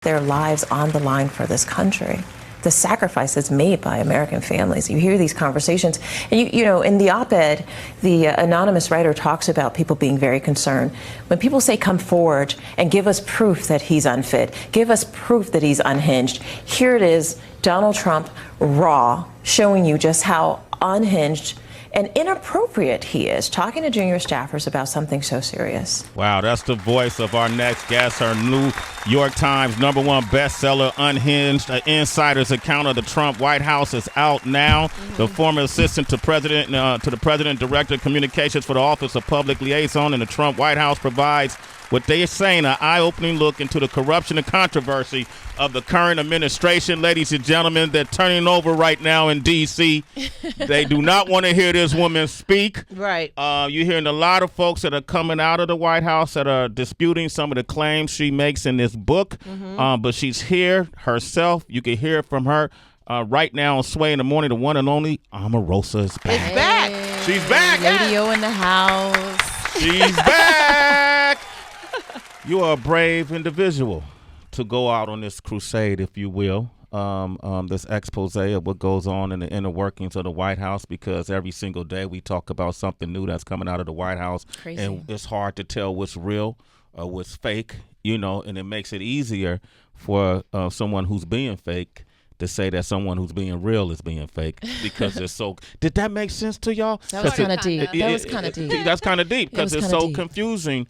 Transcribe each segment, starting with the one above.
their lives on the line for this country. The sacrifices made by American families. You hear these conversations, and you know, in the op-ed, the anonymous writer talks about people being very concerned. When people say, come forward and give us proof that he's unfit, give us proof that he's unhinged, here it is, Donald Trump, raw, showing you just how unhinged and inappropriate he is, talking to junior staffers about something so serious. Wow, that's the voice of our next guest. Her New York Times #1 bestseller, Unhinged, an insider's account of the Trump White House, is out now. The former assistant to the president, director of communications for the Office of Public Liaison in the Trump White House, provides what they are saying an eye-opening look into the corruption and controversy of the current administration. Ladies and gentlemen, they're turning over right now in D.C. They do not want to hear this woman speak. Right. You're hearing a lot of folks that are coming out of the White House that are disputing some of the claims she makes in this book. But she's here herself. You can hear it from her right now on Sway in the Morning. The one and only Omarosa is back. It's back. She's back. Radio in the house. She's back. You are a brave individual to go out on this crusade, if you will, this expose of what goes on in the inner workings of the White House, because every single day we talk about something new that's coming out of the White House. Crazy. And it's hard to tell what's real or what's fake, you know, and it makes it easier for someone who's being fake to say that someone who's being real is being fake, because it's so. Did that make sense to y'all? That was kind of deep. That was kind of deep. That's kind of deep because it's so deep. confusing.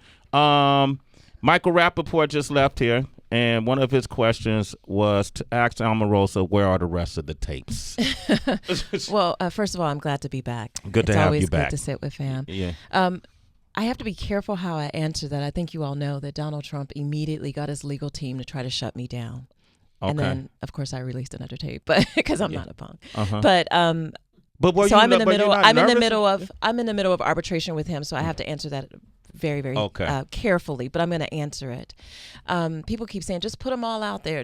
Michael Rappaport just left here, and one of his questions was to ask Omarosa, where are the rest of the tapes? Well, first of all, I'm glad to be back. Good to have you back. It's always good to sit with fam. Yeah. I have to be careful how I answer that. I think you all know that Donald Trump immediately got his legal team to try to shut me down. Okay. And then, of course, I released another tape, but because I'm not a punk. Uh-huh. But were so you I'm in the but middle. you're not I'm in the nervous? middle of. I'm in the middle of arbitration with him, so I have to answer that very, very carefully. But I'm going to answer it. People keep saying, just put them all out there.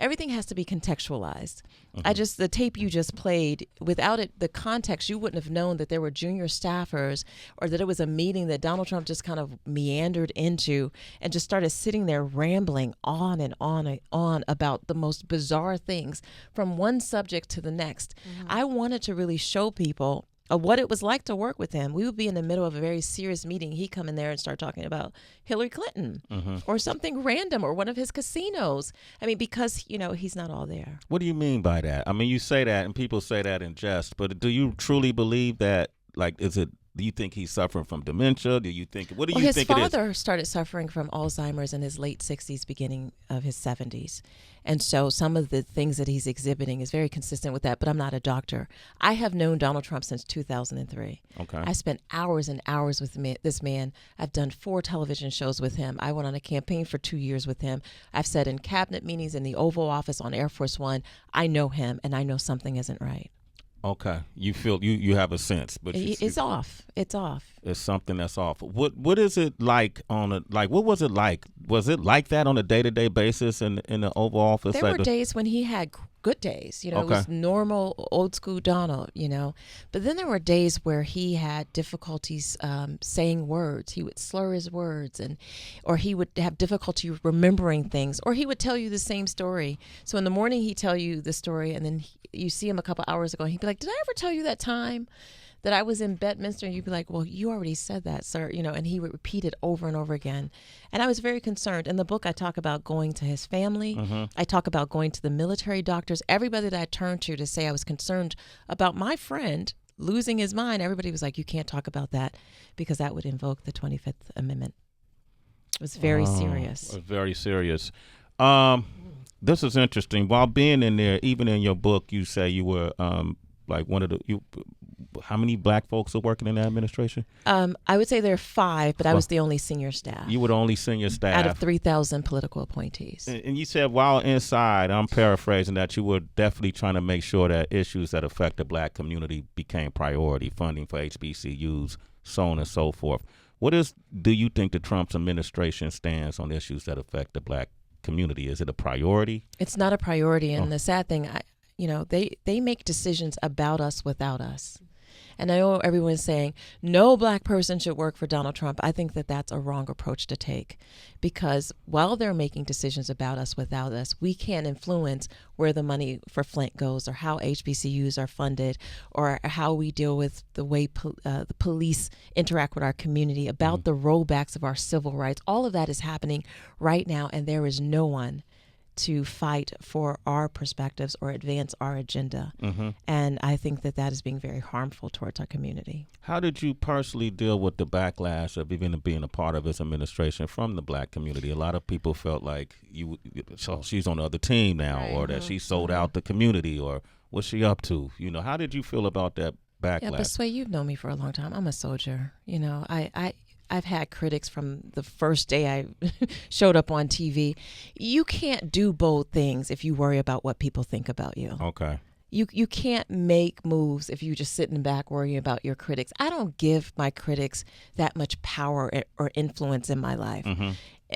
Everything has to be contextualized. The tape you just played, without it, the context, you wouldn't have known that there were junior staffers, or that it was a meeting that Donald Trump just kind of meandered into and just started sitting there rambling on and on and on about the most bizarre things from one subject to the next. I wanted to really show people what it was like to work with him. We would be in the middle of a very serious meeting. He'd come in there and start talking about Hillary Clinton or something random, or one of his casinos. I mean, because, you know, he's not all there. What do you mean by that? I mean, you say that, and people say that in jest, but do you truly believe that? Like, do you think he's suffering from dementia? Do you think, what do you think it is? His father started suffering from Alzheimer's in his late 60s, beginning of his 70s. And so some of the things that he's exhibiting is very consistent with that, but I'm not a doctor. I have known Donald Trump since 2003. Okay. I spent hours and hours with this man. I've done 4 television shows with him. I went on a campaign for 2 years with him. I've said in cabinet meetings in the Oval Office on Air Force One, I know him and I know something isn't right. Okay, you feel you have a sense, but it's off. It's off. It's something that's off. What is it like what was it like? Was it like that on a day-to-day basis in the Oval Office? There were days when he had good days. You know, It was normal, old school Donald. You know, but then there were days where he had difficulties saying words. He would slur his words, or he would have difficulty remembering things, or he would tell you the same story. So in the morning he'd tell you the story, and then you see him a couple hours ago, and he'd be like, "Did I ever tell you that time that I was in Bedminster?" And you'd be like, "Well, you already said that, sir." You know, and he would repeat it over and over again. And I was very concerned. In the book, I talk about going to his family. I talk about going to the military doctors. Everybody that I turned to say I was concerned about my friend losing his mind, everybody was like, "You can't talk about that because that would invoke the 25th Amendment." It was very serious. Very serious. This is interesting. While being in there, even in your book, you say you were like one of the. How many black folks are working in the administration? I would say there are 5, but I was the only senior staff. You were the only senior staff out of 3,000 political appointees. And you said while inside, I'm paraphrasing, that you were definitely trying to make sure that issues that affect the black community became priority, funding for HBCUs, so on and so forth. Do you think the Trump administration stands on issues that affect the black community? Is it a priority? It's not a priority, and the sad thing, they make decisions about us without us. And I know everyone's saying no black person should work for Donald Trump. I think that that's a wrong approach to take, because while they're making decisions about us without us, we can't influence where the money for Flint goes, or how HBCUs are funded, or how we deal with the way the police interact with our community, about the rollbacks of our civil rights. All of that is happening right now, and there is no one to fight for our perspectives or advance our agenda. And I think that that is being very harmful towards our community. How did you personally deal with the backlash of even being a part of his administration from the black community? A lot of people felt like she's on the other team now, or that she sold out the community, or what's she up to? You know, how did you feel about that backlash? Yeah, but Sway, you've known me for a long time. I'm a soldier. You know, I've had critics from the first day I showed up on TV. You can't do both things if you worry about what people think about you. Okay. You can't make moves if you're just sitting back worrying about your critics. I don't give my critics that much power or influence in my life.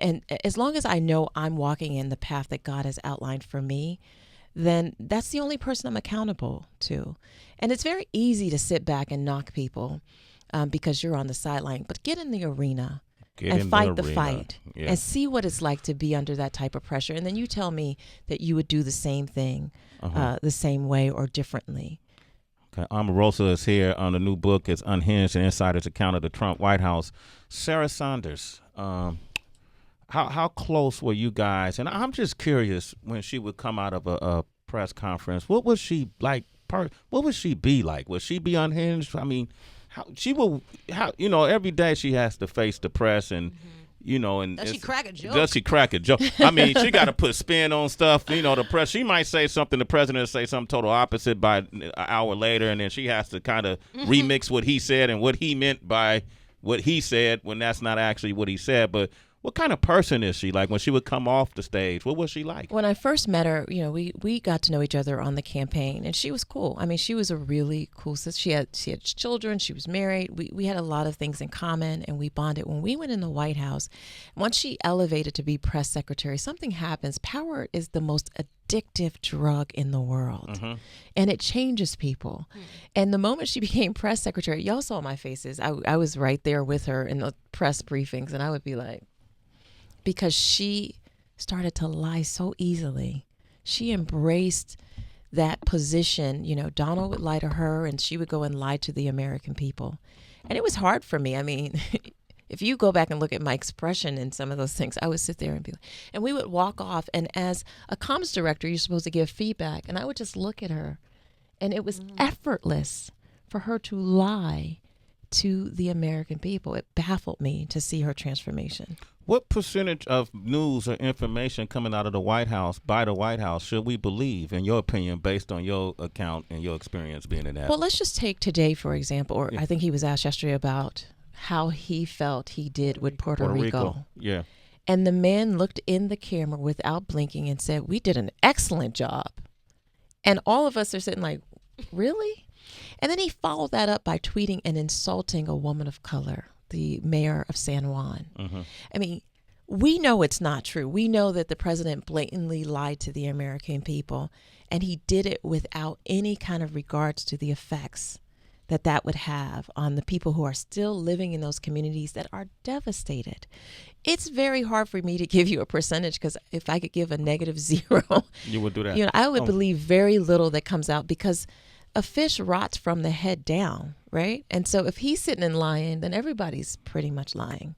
And as long as I know I'm walking in the path that God has outlined for me, then that's the only person I'm accountable to. And it's very easy to sit back and knock people because you're on the sideline, but get in the arena and fight the fight and see what it's like to be under that type of pressure. And then you tell me that you would do the same thing the same way or differently. Okay. Omarosa is here on the new book. It's Unhinged, an insider's account of the Trump White House. Sarah Saunders, how close were you guys? And I'm just curious, when she would come out of a press conference, what was she like? What would she be like? Would she be unhinged? I mean, every day she has to face the press, and and does she crack a joke? Does she crack a joke? I mean, she got to put spin on stuff. The press. She might say something, the president will say something total opposite by an hour later, and then she has to kind of remix what he said and what he meant by what he said when that's not actually what he said. But what kind of person is she? Like, when she would come off the stage, what was she like? When I first met her, we got to know each other on the campaign, and she was cool. I mean, she was a really cool sister. She had children. She was married. We had a lot of things in common, and we bonded. When we went in the White House, once she elevated to be press secretary, something happens. Power is the most addictive drug in the world, and it changes people. And the moment she became press secretary, y'all saw my faces. I was right there with her in the press briefings, and I would be like, because she started to lie so easily. She embraced that position. Donald would lie to her, and she would go and lie to the American people. And it was hard for me. I mean, if you go back and look at my expression in some of those things, I would sit there and be like, and we would walk off. And as a comms director, you're supposed to give feedback. And I would just look at her, and it was effortless for her to lie to the American people. It baffled me to see her transformation. What percentage of news or information coming out of the White House, by the White House, should we believe, in your opinion, based on your account and your experience being in that? Well, let's just take today, for example, or I think he was asked yesterday about how he felt he did with Puerto Rico. Yeah. And the man looked in the camera without blinking and said, "We did an excellent job." And all of us are sitting like, really? And then he followed that up by tweeting and insulting a woman of color, the mayor of San Juan. I mean, we know it's not true. We know that the president blatantly lied to the American people, and he did it without any kind of regards to the effects that would have on the people who are still living in those communities that are devastated. It's very hard for me to give you a percentage, because if I could give a -0, you would do that. I would believe very little that comes out, because a fish rots from the head down, right? And so if he's sitting and lying, then everybody's pretty much lying.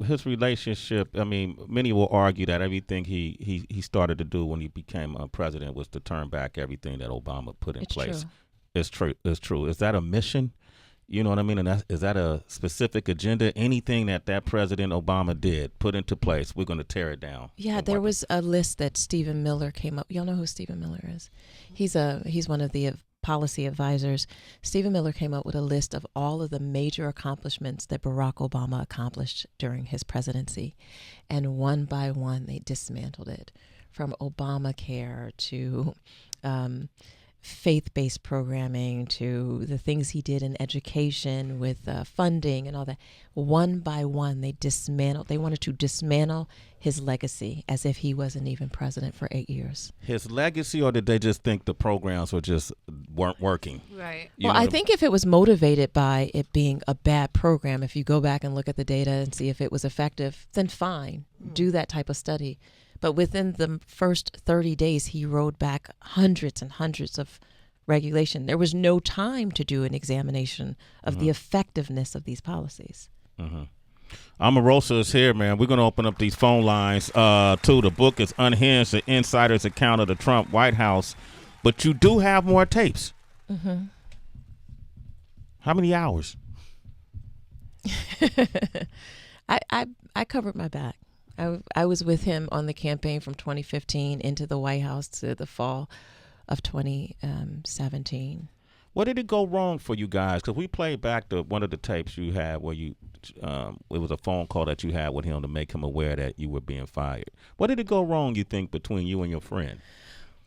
His relationship, I mean, many will argue that everything he started to do when he became president was to turn back everything that Obama put in place. True. It's true. Is that a mission? You know what I mean? And is that a specific agenda? Anything that President Obama did, put into place, we're going to tear it down. Yeah, there was a list that Stephen Miller came up. Y'all know who Stephen Miller is? He's one of the policy advisors. Stephen Miller came up with a list of all of the major accomplishments that Barack Obama accomplished during his presidency. And one by one, they dismantled it, from Obamacare to faith-based programming to the things he did in education with funding and all that. One by one, they wanted to dismantle his legacy as if he wasn't even president for 8 years. His legacy, or did they just think the programs weren't working? Right. Well, I think if it was motivated by it being a bad program, if you go back and look at the data and see if it was effective, then fine, do that type of study. But within the first 30 days, he rolled back hundreds and hundreds of regulation. There was no time to do an examination of the effectiveness of these policies. Omarosa is here, man. We're going to open up these phone lines, too. The book is Unhinged, the insider's account of the Trump White House. But you do have more tapes. How many hours? I covered my back. I was with him on the campaign from 2015 into the White House to the fall of 2017. What did it go wrong for you guys? Because we played back one of the tapes you had where it was a phone call that you had with him to make him aware that you were being fired. What did it go wrong, you think, between you and your friend?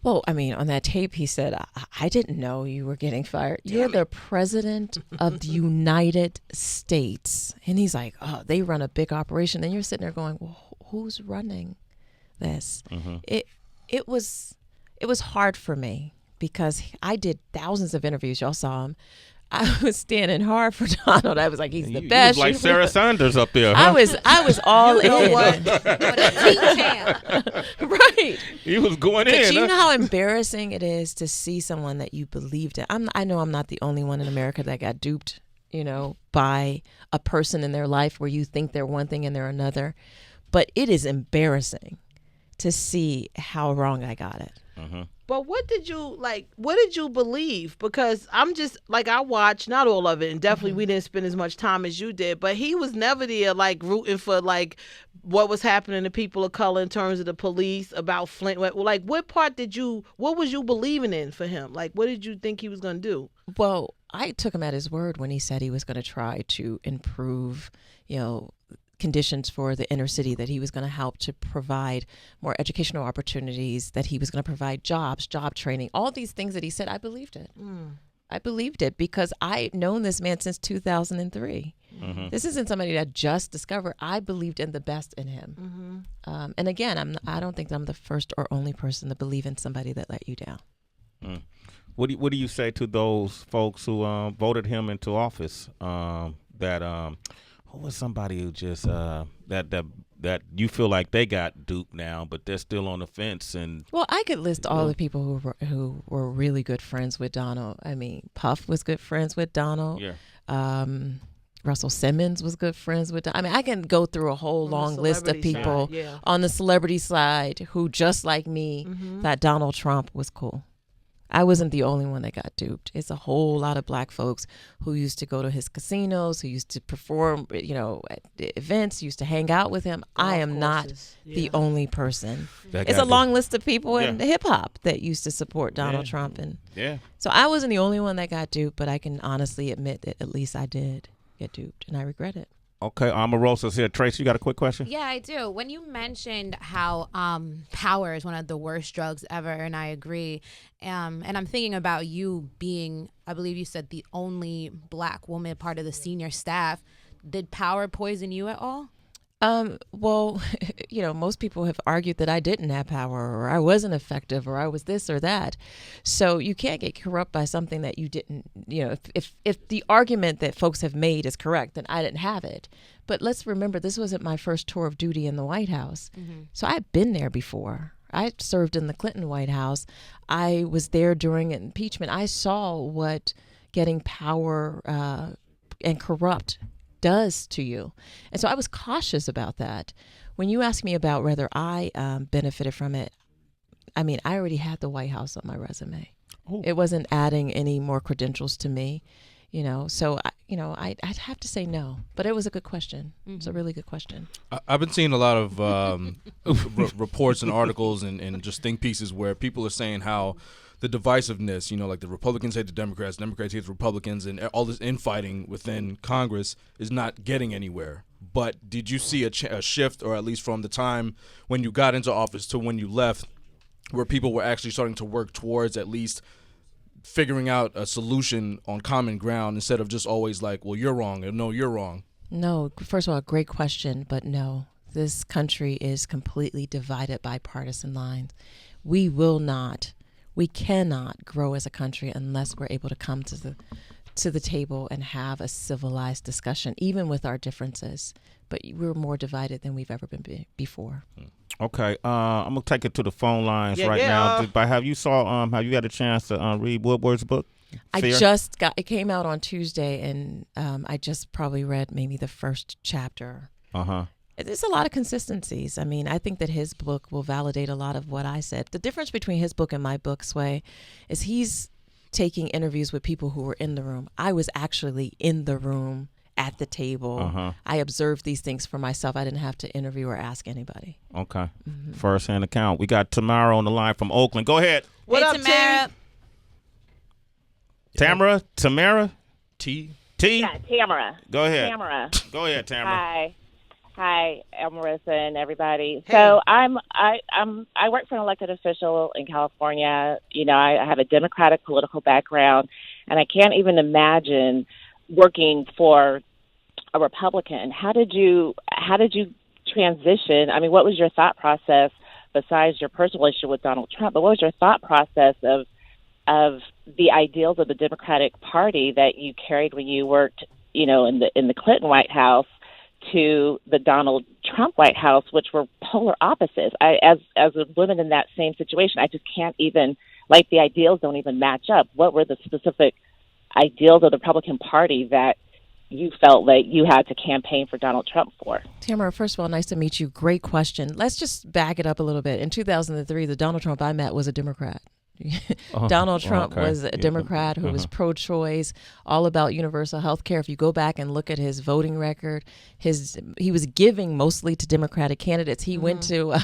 Well, I mean, on that tape, he said, I didn't know you were getting fired. You're the president of the United States. And he's like, oh, they run a big operation. And you're sitting there going, well, who's running this? It was hard for me because I did thousands of interviews. Y'all saw him. I was standing hard for Donald. I was like, he's the best. You was like Sarah Saunders up there, huh? I was all in. Right. He was going but in. But you know how embarrassing it is to see someone that you believed in. I know I'm not the only one in America that got duped, by a person in their life where you think they're one thing and they're another. But it is embarrassing to see how wrong I got it. But what did you believe? Because I'm just I watched not all of it, and definitely we didn't spend as much time as you did, but he was never there rooting for what was happening to people of color in terms of the police, about Flint. What part what was you believing in for him? What did you think he was going to do? Well, I took him at his word when he said he was going to try to improve, conditions for the inner city, that he was going to help to provide more educational opportunities, that he was going to provide jobs, job training, all these things that he said. I believed it. I believed it because I've known this man since 2003. This isn't somebody that just discovered. I believed in the best in him. And again, I don't think that I'm the first or only person to believe in somebody that let you down. What do you say to those folks who voted him into office? Who was somebody who just that you feel like they got duped now, but they're still on the fence? And well, I could list all the people who were really good friends with Donald. I mean, Puff was good friends with Donald. Yeah. Russell Simmons was good friends with. I mean, I can go through a whole long list of people on the celebrity side who, just like me, thought Donald Trump was cool. I wasn't the only one that got duped. It's a whole lot of black folks who used to go to his casinos, who used to perform, at events, used to hang out with him. I am not the only person. It's a long list of people in hip hop that used to support Donald Trump. And so I wasn't the only one that got duped, but I can honestly admit that at least I did get duped, and I regret it. Okay, Omarosa's here. Tracy, you got a quick question? Yeah, I do. When you mentioned how power is one of the worst drugs ever, and I agree, and I'm thinking about you being, I believe you said, the only black woman part of the senior staff. Did power poison you at all? Well, most people have argued that I didn't have power, or I wasn't effective, or I was this or that. So you can't get corrupt by something that you didn't, if the argument that folks have made is correct, then I didn't have it. But let's remember, this wasn't my first tour of duty in the White House. So I've been there before. I served in the Clinton White House. I was there during impeachment. I saw what getting power and corrupt does to you. And so I was cautious about that. When you ask me about whether I benefited from it, I mean, I already had the White House on my resume. Ooh. It wasn't adding any more credentials to me, so I'd have to say no, but it was a good question. It's a really good question. I've been seeing a lot of reports and articles and just think pieces where people are saying how the divisiveness, the Republicans hate the Democrats hate the Republicans, and all this infighting within Congress is not getting anywhere. But did you see a shift, or at least from the time when you got into office to when you left, where people were actually starting to work towards at least figuring out a solution on common ground instead of just always like, well, you're wrong, or no, you're wrong? No, first of all, great question, but no. This country is completely divided by partisan lines. We cannot grow as a country unless we're able to come to the table and have a civilized discussion, even with our differences. But we're more divided than we've ever been before. Okay, I'm gonna take it to the phone lines now. But have you had a chance to read Woodward's book? It came out on Tuesday, and I just probably read maybe the first chapter. There's a lot of consistencies. I mean, I think that his book will validate a lot of what I said. The difference between his book and my book, Sway, is he's taking interviews with people who were in the room. I was actually in the room at the table. I observed these things for myself. I didn't have to interview or ask anybody. Okay. First-hand account. We got Tamara on the line from Oakland. Go ahead. What up, Tamara? Tamara? T? Yeah, Tamara. Go ahead. Tamara. Go ahead, Tamara. Hi, Omarosa and everybody. Hey. So I work for an elected official in California. You know, I have a Democratic political background, and I can't even imagine working for a Republican. How did you transition? I mean, what was your thought process besides your personal relationship with Donald Trump? But what was your thought process of the ideals of the Democratic Party that you carried when you worked, you know, in the Clinton White House to the Donald Trump White House, which were polar opposites? As a woman in that same situation, I just can't even, like, the ideals don't even match up. What were the specific ideals of the Republican Party that you felt like you had to campaign for Donald Trump for? Tamara, first of all, nice to meet you. Great question. Let's just back it up a little bit. In 2003, the Donald Trump I met was a Democrat. Donald Trump was a Democrat who was pro-choice, all about universal health care. If you go back and look at his voting record, he was giving mostly to Democratic candidates. He went to,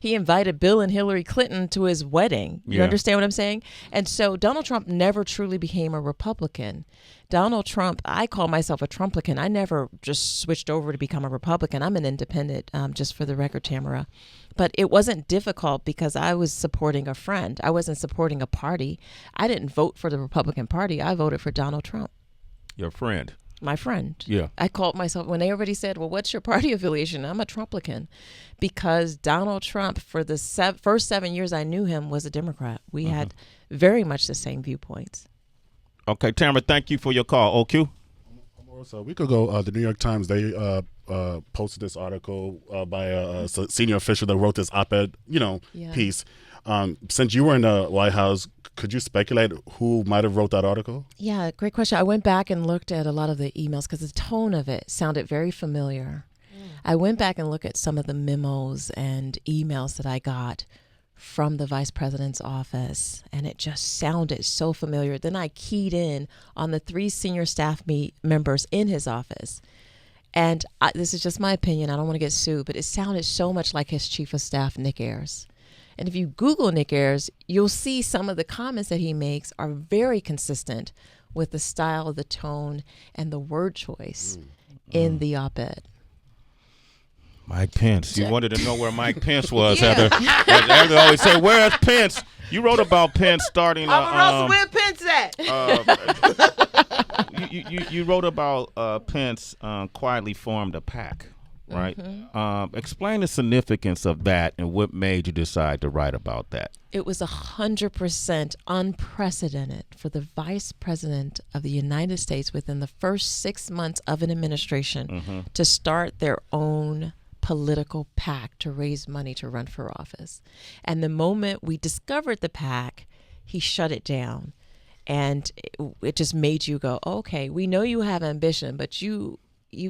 he invited Bill and Hillary Clinton to his wedding. You understand what I'm saying? And so Donald Trump never truly became a Republican. Donald Trump, I call myself a Trumplican. I never just switched over to become a Republican. I'm an independent, just for the record, Tamara. But it wasn't difficult because I was supporting a friend. I wasn't supporting a party. I didn't vote for the Republican Party. I voted for Donald Trump. Your friend. My friend. Yeah. I called myself, when they already said, well, what's your party affiliation? I'm a Trumplican. Because Donald Trump, for the first 7 years I knew him, was a Democrat. We had very much the same viewpoints. Okay, Tamara, thank you for your call. OQ? So a week ago, the New York Times, they posted this article by a senior official that wrote this op-ed, piece. Since you were in the White House, could you speculate who might have wrote that article? Yeah, great question. I went back and looked at a lot of the emails because the tone of it sounded very familiar. I went back and looked at some of the memos and emails that I got from the vice president's office, and it just sounded so familiar. Then I keyed in on the 3 senior staff members in his office. And this is just my opinion. I don't want to get sued, but it sounded so much like his chief of staff, Nick Ayers. And if you Google Nick Ayers, you'll see some of the comments that he makes are very consistent with the style, the tone, and the word choice in the op-ed. Mike Pence. You wanted to know where Mike Pence was, Heather. Heather always say, "Where's Pence?" You wrote about Pence starting. Omarosa, where Pence at? You wrote about Pence quietly formed a Pact, right? Explain the significance of that and what made you decide to write about that. It was 100% unprecedented for the vice president of the United States within the first 6 months of an administration to start their own political PAC to raise money to run for office. And the moment we discovered the PAC, he shut it down. And it just made you go, okay, we know you have ambition, but you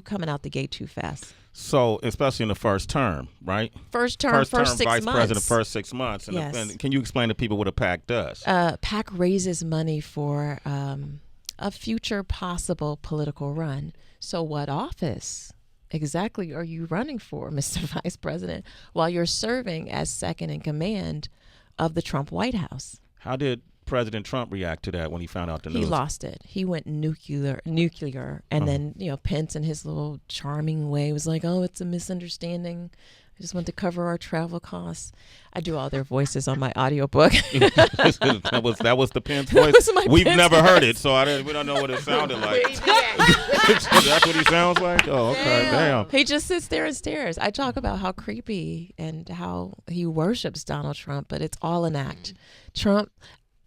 coming out the gate too fast. So, especially in the first term, right? First term, first 6 vice months. president, first 6 months. And Yes. Can you explain to people what a PAC does? PAC raises money for a future possible political run. So what office exactly are you running for, Mr. Vice President, while you're serving as second in command of the Trump White House? How did President Trump react to that when he found out the news? He lost it. He went nuclear, and then Pence in his little charming way was like, "Oh, it's a misunderstanding. I just want to cover our travel costs. I do all their voices on my audiobook. that was the Pence voice. We've never heard it, so we don't know what it sounded like. That's what he sounds like? Oh, okay. Damn. He just sits there and stares. I talk about how creepy and how he worships Donald Trump, but it's all an act. Trump,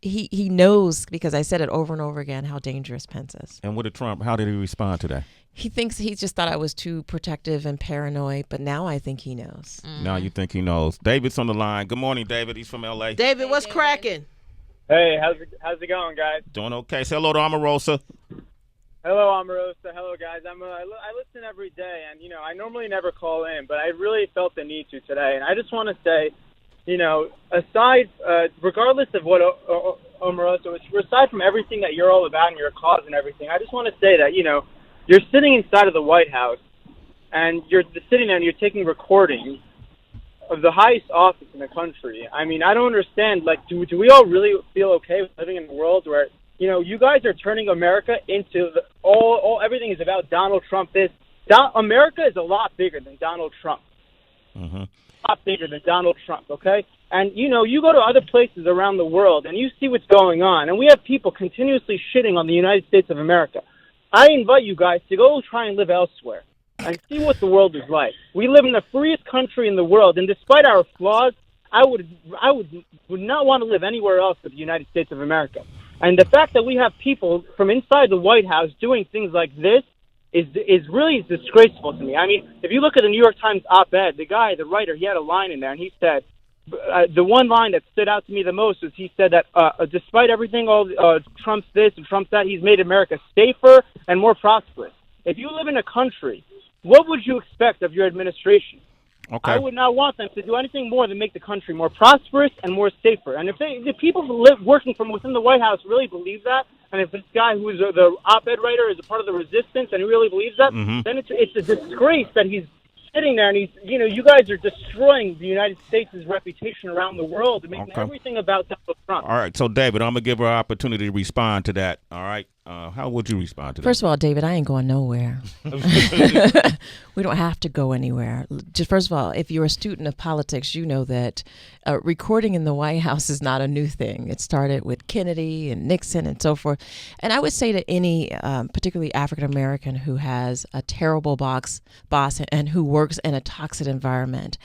he knows, because I said it over and over again, how dangerous Pence is. And what did Trump, how did he respond today? He thinks he just thought I was too protective and paranoid, but now I think he knows. Now you think he knows. David's on the line. Good morning, David. He's from L.A. David, what's cracking? Hey, how's it going, guys? Doing okay. Say hello to Omarosa. Hello, Omarosa. Hello, guys. I listen every day, and, I normally never call in, but I really felt the need to today. And I just want to say, aside, regardless of what Omarosa, aside from everything that you're all about and your cause and everything, I just want to say that, you're sitting inside of the White House, and you're sitting there and you're taking recordings of the highest office in the country. I mean, I don't understand. Like, do we all really feel okay with living in a world where, you guys are turning America into everything is about Donald Trump? America is a lot bigger than Donald Trump. Mm-hmm. A lot bigger than Donald Trump, okay? And, you go to other places around the world, and you see what's going on, and we have people continuously shitting on the United States of America. I invite you guys to go try and live elsewhere and see what the world is like. We live in the freest country in the world, and despite our flaws, I would not want to live anywhere else but the United States of America. And the fact that we have people from inside the White House doing things like this is really disgraceful to me. I mean, if you look at the New York Times op-ed, the writer, he had a line in there, and he said, the one line that stood out to me the most was he said that despite everything, Trump's this and Trump's that, he's made America safer and more prosperous. If you live in a country, what would you expect of your administration? Okay. I would not want them to do anything more than make the country more prosperous and more safer. And if the people working from within the White House really believe that, and if this guy who is the op-ed writer is a part of the resistance and he really believes that, then it's a disgrace that he's sitting there and he's, you guys are destroying the United States' reputation around the world and making everything about Donald Trump. All right, so David, I'm going to give her an opportunity to respond to that, all right? How would you respond to that? First of all, David, I ain't going nowhere. We don't have to go anywhere. Just first of all, if you're a student of politics, you know that recording in the White House is not a new thing. It started with Kennedy and Nixon and so forth. And I would say to any particularly African American who has a terrible boss and who works in a toxic environment,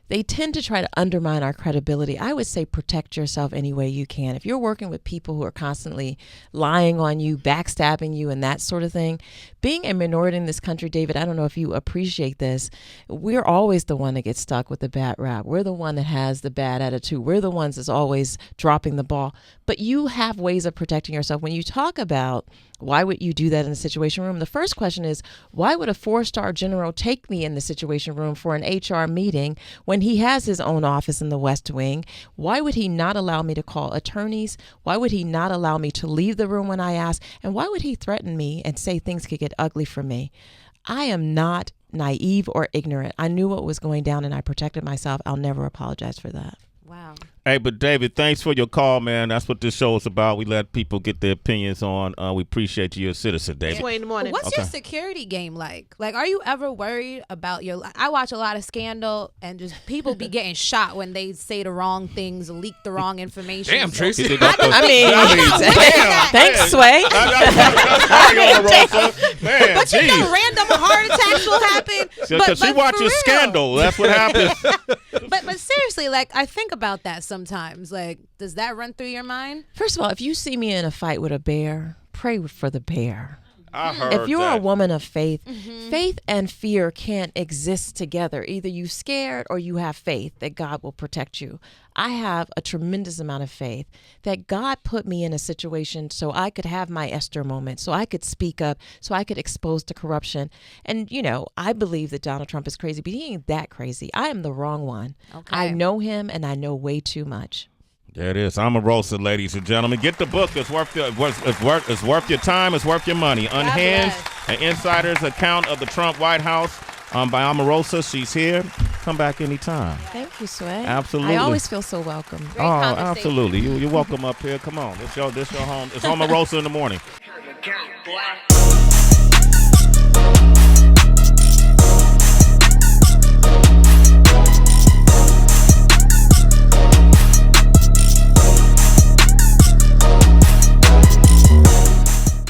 they tend to try to undermine our credibility. I would say protect yourself any way you can. If you're working with people who are constantly lying on you, backstabbing you, and that sort of thing, being a minority in this country, David, I don't know if you appreciate this. We're always the one that gets stuck with the bad rap. We're the one that has the bad attitude. We're the ones that's always dropping the ball. But you have ways of protecting yourself. When you talk about why would you do that in the Situation Room, the first question is, why would a 4-star general take me in the Situation Room for an HR meeting when he has his own office in the West Wing? Why would he not allow me to call attorneys? Why would he not allow me to leave the room when I ask? And why would he threaten me and say things could get ugly for me? I am not naive or ignorant. I knew what was going down and I protected myself. I'll never apologize for that. Wow. Hey, but David, thanks for your call, man. That's what this show is about. We let people get their opinions on. We appreciate you, a citizen, David. 2 in the morning. What's your security game like? Like, are you ever worried about I watch a lot of Scandal, and just people be getting shot when they say the wrong things, leak the wrong information. Damn, Tracy. Thanks, Sway. But you know, random heart attacks will happen. Because she watches Scandal. That's what happens. But seriously, like, I think about that sometimes. Like, does that run through your mind? First of all, if you see me in a fight with a bear, pray for the bear. I heard if you're that. a woman of faith, faith and fear can't exist together. Either you scared or you have faith that God will protect you. I have a tremendous amount of faith that God put me in a situation so I could have my Esther moment, so I could speak up, so I could expose the corruption. And, I believe that Donald Trump is crazy, but he ain't that crazy. I am the wrong one. Okay. I know him and I know way too much. There it is. Omarosa, ladies and gentlemen. Get the book. It's worth your time. It's worth your money. Unhinged, an insider's account of the Trump White House by Omarosa. She's here. Come back anytime. Thank you, Sway. Absolutely. I always feel so welcome. Oh, absolutely. You're welcome up here. Come on. This your home. It's Omarosa in the morning.